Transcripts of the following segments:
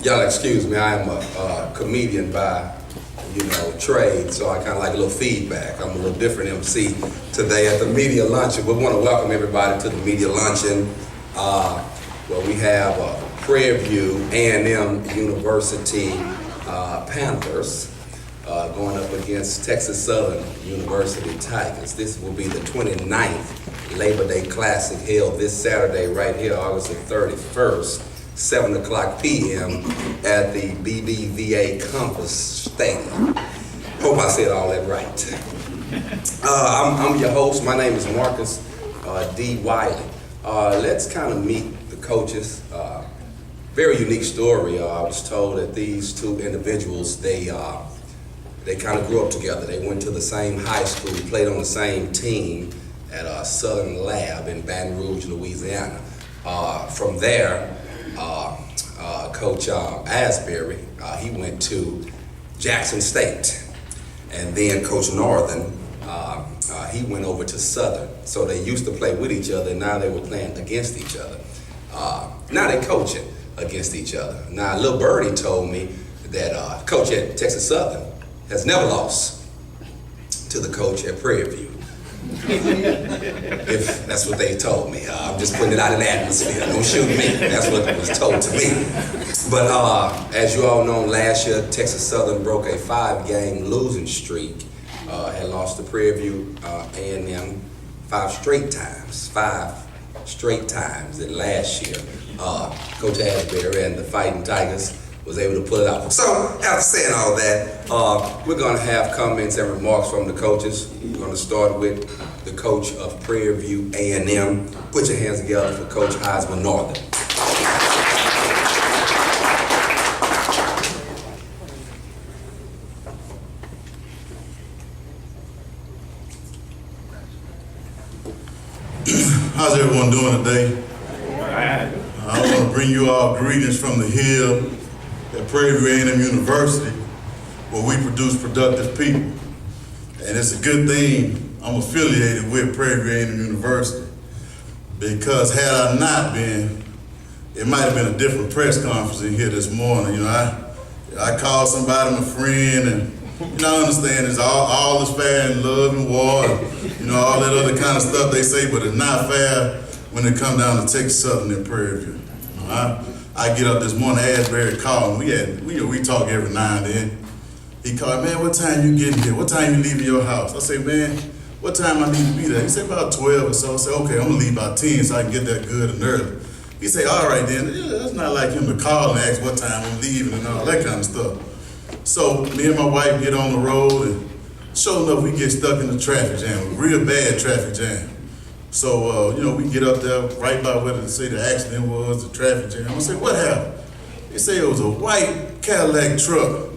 Y'all excuse me, I am a comedian by, trade, so I kind of like a little feedback. I'm a little different MC today at the media luncheon. We want to welcome everybody to the media luncheon where we have Prairie View A&M University Panthers going up against Texas Southern University Tigers. This will be the 29th Labor Day Classic held this Saturday right here, August the 31st. 7 o'clock p.m. at the BBVA Compass Stadium. Hope I said all that right. I'm your host. My name is Marcus D. Wiley. Let's kind of meet the coaches. Very unique story. I was told that these two individuals, they kind of grew up together. They went to the same high school, played on the same team at Southern Lab in Baton Rouge, Louisiana. From there, Coach Asbury, he went to Jackson State, and then Coach Northern, he went over to Southern. So they used to play with each other, and now they were playing against each other. Now they're coaching against each other. Now, Lil Birdie told me that coach at Texas Southern has never lost to the coach at Prairie View. If that's what they told me. I'm just putting it out in the atmosphere. Don't shoot me. That's what was told to me. But as you all know, last year, Texas Southern broke a 5-game losing streak. Had lost to Prairie View A&M 5 straight times. And last year, Coach Asbury and the Fighting Tigers was able to pull it out. So, after saying all that, we're going to have comments and remarks from the coaches. We're going to start with the coach of Prairie View A&M. Put your hands together for Coach Heisman Northern. How's everyone doing today? I want to bring you all greetings from the hill at Prairie View A&M University, where we produce productive people. And it's a good thing I'm affiliated with Prairie View A&M University, because had I not been, it might have been a different press conference in here this morning. I called somebody my friend, and I understand it's all is fair in love and war, and, all that other kind of stuff they say, but it's not fair when it comes down to Texas Southern and Prairie View. I get up this morning, Asbury called, and we talk every now and then. He called, man, what time you getting here? What time you leaving your house? I say, man, what time I need to be there? He said, about 12 or so. I said, okay, I'm gonna leave about 10 so I can get there good and early. He said, all right then. That's not like him to call and ask what time I'm leaving and all that kind of stuff. So me and my wife get on the road, and sure enough, we get stuck in the traffic jam, real bad traffic jam. So, we get up there right by where they say the accident was, the traffic jam. I said, what happened? They say it was a white Cadillac truck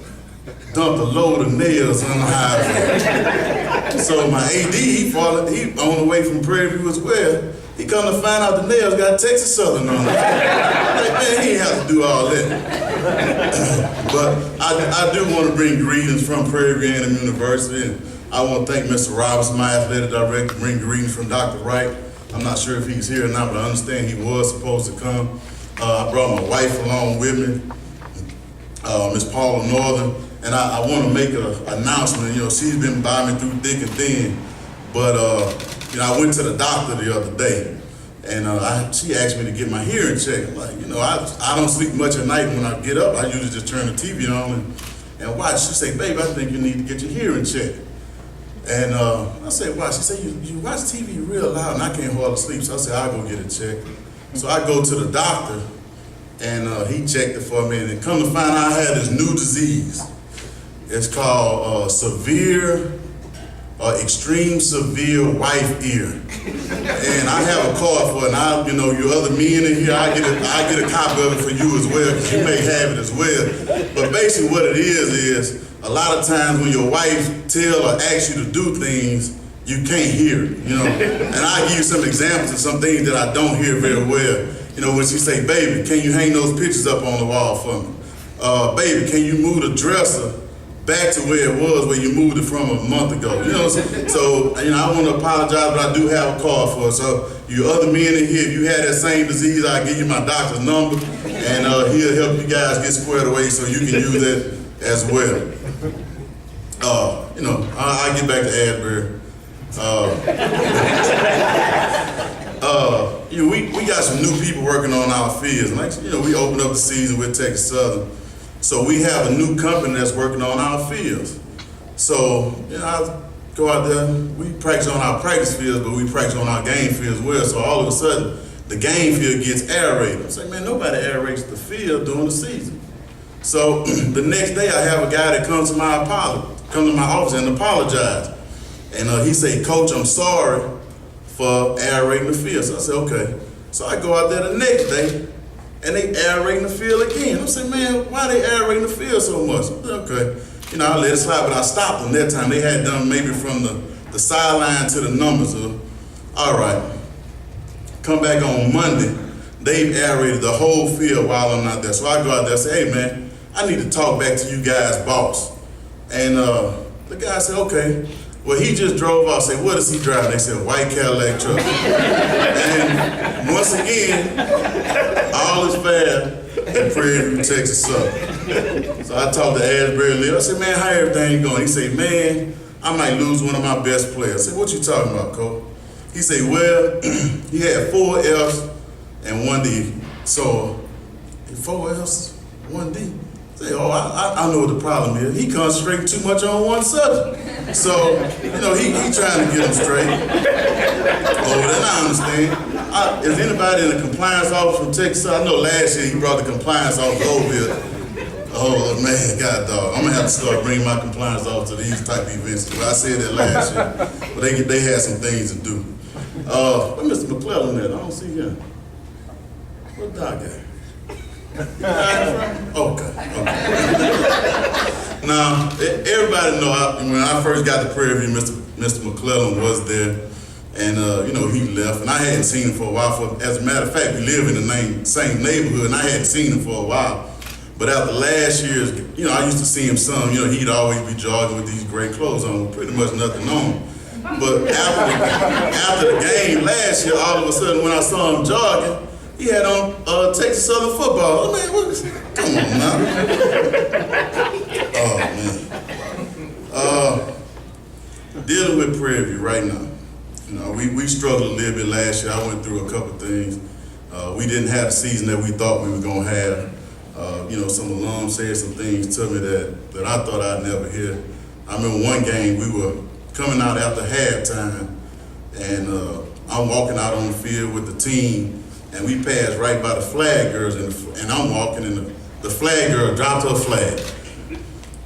dumped a load of nails on the highway. So my AD, he on the way from Prairie View as well. He come to find out the nails got Texas Southern on it. I'm like, man, he ain't have to do all that. But I do want to bring greetings from Prairie View A&M University, and I want to thank Mr. Robinson, my athletic director, bring greetings from Dr. Wright. I'm not sure if he's here or not, but I understand he was supposed to come. I brought my wife along with me, Miss Paula Northern, and I want to make an announcement. She's been by me through thick and thin, but I went to the doctor the other day, and she asked me to get my hearing checked. I'm like, I don't sleep much at night. When I get up, I usually just turn the TV on and watch. She said, babe, I think you need to get your hearing checked. And I said, why? She said, you watch TV real loud and I can't hardly sleep. So I said, I'll go get it checked. So I go to the doctor, and he checked it for me, and come to find out I had this new disease. It's called extreme severe wife ear. And I have a card for it, and you other men in here, I get a copy of it for you as well, because you may have it as well. But basically what it is a lot of times when your wife tell or asks you to do things, you can't hear it, And I'll give you some examples of some things that I don't hear very well. When she say, baby, can you hang those pictures up on the wall for me? Baby, can you move the dresser back to where it was, where you moved it from a month ago? So I want to apologize, but I do have a card for it. So you other men in here, if you had that same disease, I'll give you my doctor's number. And he'll help you guys get squared away so you can use it as well. I get back to Asbury. We got some new people working on our fields. Like, we opened up the season with Texas Southern. So we have a new company that's working on our fields. So, I go out there, we practice on our practice fields, but we practice on our game fields as well. So all of a sudden, the game field gets aerated. I say, man, nobody aerates the field during the season. So the next day I have a guy that comes to my office and apologize. And he say, Coach, I'm sorry for aerating the field. So I said, okay. So I go out there the next day and they aerating the field again. I say, man, why they aerating the field so much? I said, okay. I let it slide, but I stopped them that time. They had done maybe from the sideline to the numbers. All right. Come back on Monday, they've aerated the whole field while I'm not there. So I go out there and say, hey man, I need to talk back to you guys' boss. And the guy said, okay. Well, he just drove off. I said, what is he driving? They said, white Cadillac truck. And once again, all is bad in Prairie View, Texas Southern. So I talked to Asbury Lee. I said, man, how everything going? He said, man, I might lose one of my best players. I said, what you talking about, Coach? He said, well, he had 4 Fs and 1 D. So, 4 Fs, 1 D. I said, oh, I know what the problem is. He concentrating too much on one subject. So, he trying to get him straight. Oh, then I understand. Is anybody in the compliance office from Texas? I know last year he brought the compliance office over here. Oh man, God dog, I'm gonna have to start bringing my compliance officer to these type of events. Well, I said that last year, but they had some things to do. Where Mr. McClellan at? I don't see him. What Doc at? Okay. Now, everybody know when I first got to Prairie View, Mr. McClellan was there, and he left, and I hadn't seen him for a while. As a matter of fact, we live in the same neighborhood, and I hadn't seen him for a while. But after last year's, I used to see him some. He'd always be jogging with these gray clothes on, with pretty much nothing on. But after the game last year, all of a sudden when I saw him jogging, he had on Texas Southern football. I mean, come on now. Oh man. Dealing with Prairie View right now. We struggled a little bit last year. I went through a couple things. We didn't have the season that we thought we were gonna have. Some alums said some things to me that I thought I'd never hear. I remember one game we were coming out after halftime, and I'm walking out on the field with the team, and we passed right by the flag girls, and I'm walking, and the flag girl dropped her flag.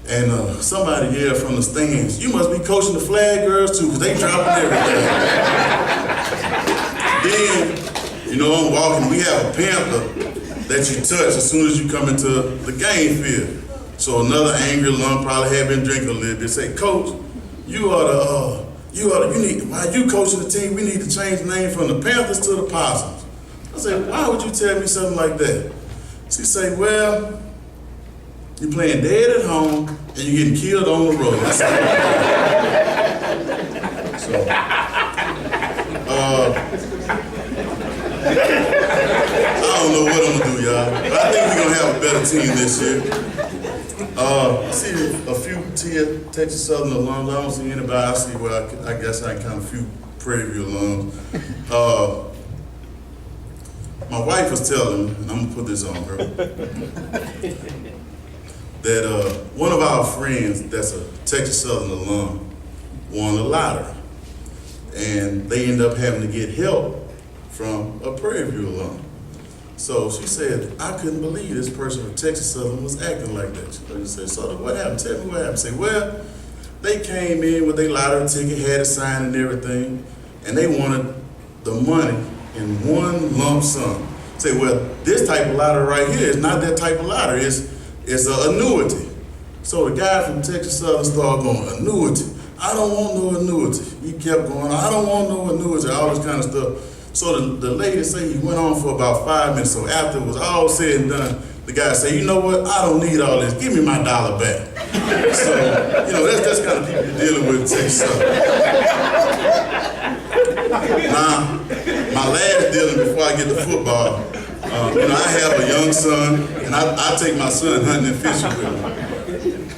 And somebody yelled from the stands, you must be coaching the flag girls too, because they dropping everything. Then, I'm walking, we have a pamphlet that you touch as soon as you come into the game field. So another angry alum probably had been drinking a little bit, say, Coach, while you coaching the team, we need to change the name from the Panthers to the Possums. I said, why would you tell me something like that? She said, well, you're playing dead at home and you're getting killed on the road. I said, I don't know what I'm gonna do, y'all. But I think we're gonna have a better team this year. I see a few Texas Southern alums. I don't see anybody. I see I guess I can count a few Prairie View alums. My wife was telling me, and I'm gonna put this on her, that one of our friends that's a Texas Southern alum won the lottery. And they end up having to get help from a Prairie View alum. So she said, I couldn't believe this person from Texas Southern was acting like that. She said, so what happened? Tell me what happened. I said, well, they came in with their lottery ticket, had a sign and everything, and they wanted the money in one lump sum. I said, well, this type of lottery right here is not that type of lottery. It's an annuity. So the guy from Texas Southern started going, annuity? I don't want no annuity. He kept going, I don't want no annuity, all this kind of stuff. So the lady said he went on for about 5 minutes. So after it was all said and done, the guy said, you know what, I don't need all this. Give me my $1 back. So, that's kind of people you're dealing with in Texas Southern. Now, my last dealing before I get to football I have a young son, and I take my son hunting and fishing with me.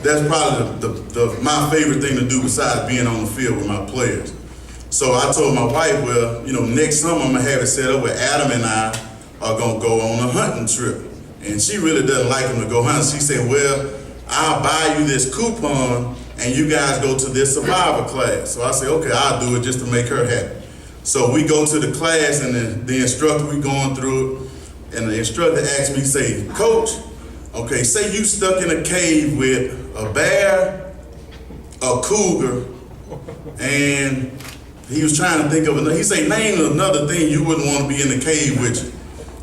That's probably my favorite thing to do besides being on the field with my players. So I told my wife, well, next summer I'm gonna have it set up where Adam and I are gonna go on a hunting trip. And she really doesn't like him to go hunting. She said, well, I'll buy you this coupon and you guys go to this survival class. So I said, okay, I'll do it just to make her happy. So we go to the class and the instructor, we going through it, and the instructor asked me, say, Coach, okay, say you stuck in a cave with a bear, a cougar, and he was trying to think of another. He said, name another thing you wouldn't want to be in the cave with you.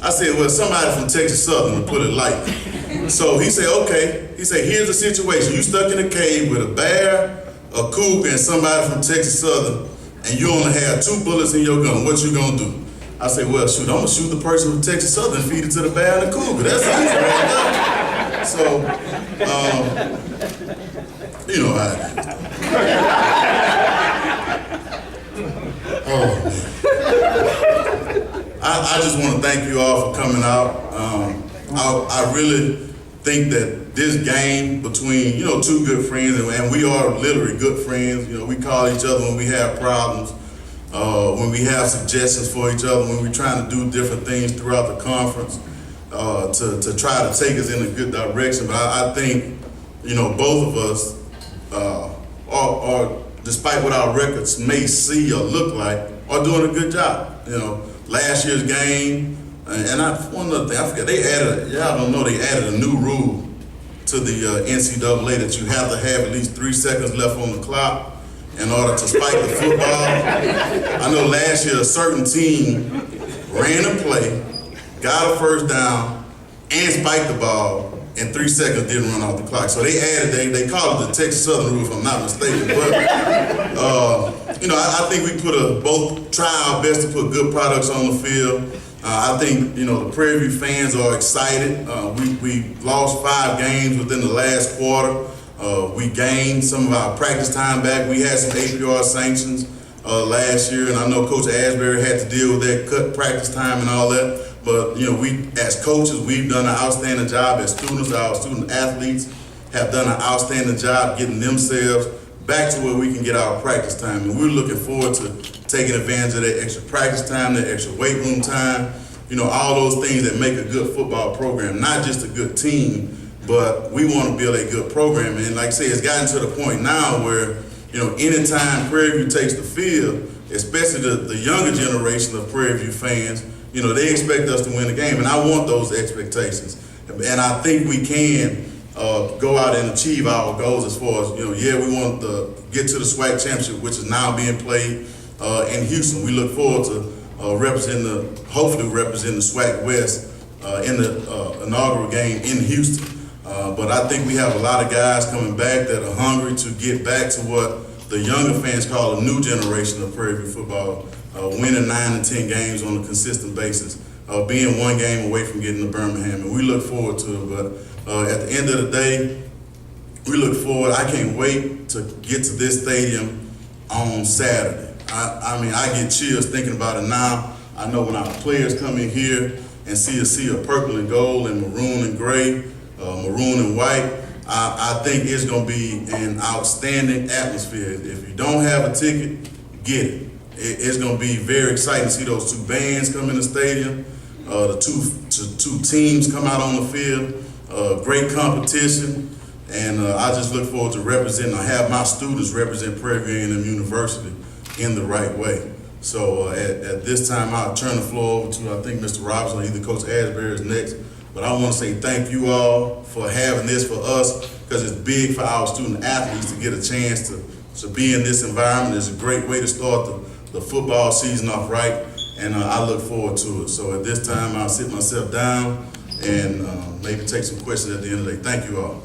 I said, well, somebody from Texas Southern, to put it lightly. So he said, okay. He said, here's the situation. You stuck in a cave with a bear, a cougar, and somebody from Texas Southern, and you only have 2 bullets in your gun. What you gonna do? I said, well, shoot, I'm gonna shoot the person from Texas Southern and feed it to the bear and the cougar. That's easy right there. So, you know how it is. I just want to thank you all for coming out. I really think that this game between, 2 good friends, and we are literally good friends. We call each other when we have problems, when we have suggestions for each other, when we're trying to do different things throughout the conference to try to take us in a good direction. But I think, both of us are, despite what our records may see or look like, are doing a good job. Last year's game, and one other thing, I forget, y'all don't know, they added a new rule to the NCAA that you have to have at least 3 seconds left on the clock in order to spike the football. I know last year a certain team ran a play, got a first down, and spiked the ball, and 3 seconds didn't run off the clock. So they added, they call it the Texas Southern rule, if I'm not mistaken. But, I think we both try our best to put good products on the field. I think, the Prairie View fans are excited. We lost 5 games within the last quarter. We gained some of our practice time back. We had some APR sanctions last year, and I know Coach Asbury had to deal with that, cut practice time and all that. But, we, as coaches, we've done an outstanding job. As students, our student athletes have done an outstanding job getting themselves back to where we can get our practice time. And we're looking forward to taking advantage of that extra practice time, that extra weight room time, all those things that make a good football program, not just a good team, but we want to build a good program. And like I say, it's gotten to the point now where, anytime Prairie View takes the field, especially the younger generation of Prairie View fans, they expect us to win the game, and I want those expectations. And I think we can go out and achieve our goals as far as, we want to get to the SWAC championship, which is now being played in Houston. We look forward to hopefully represent the SWAC West in the inaugural game in Houston. But I think we have a lot of guys coming back that are hungry to get back to what the younger fans call a new generation of Prairie View football, winning 9 and 10 games on a consistent basis, being 1 game away from getting to Birmingham, and we look forward to it. But at the end of the day, we look forward. I can't wait to get to this stadium on Saturday. I get chills thinking about it now. I know when our players come in here and see a sea of purple and gold and maroon and gray, maroon and white, I think it's going to be an outstanding atmosphere. If you don't have a ticket, get it. It's going to be very exciting to see those 2 bands come in the stadium, the two teams come out on the field, great competition, and I just look forward to have my students represent Prairie View A&M University in the right way. So at this time, I'll turn the floor over to, I think, Mr. Robinson, either Coach Asbury is next. But I want to say thank you all for having this for us, because it's big for our student athletes to get a chance to be in this environment. It's a great way to start the football season off right, and I look forward to it. So at this time, I'll sit myself down and maybe take some questions at the end of the day. Thank you all.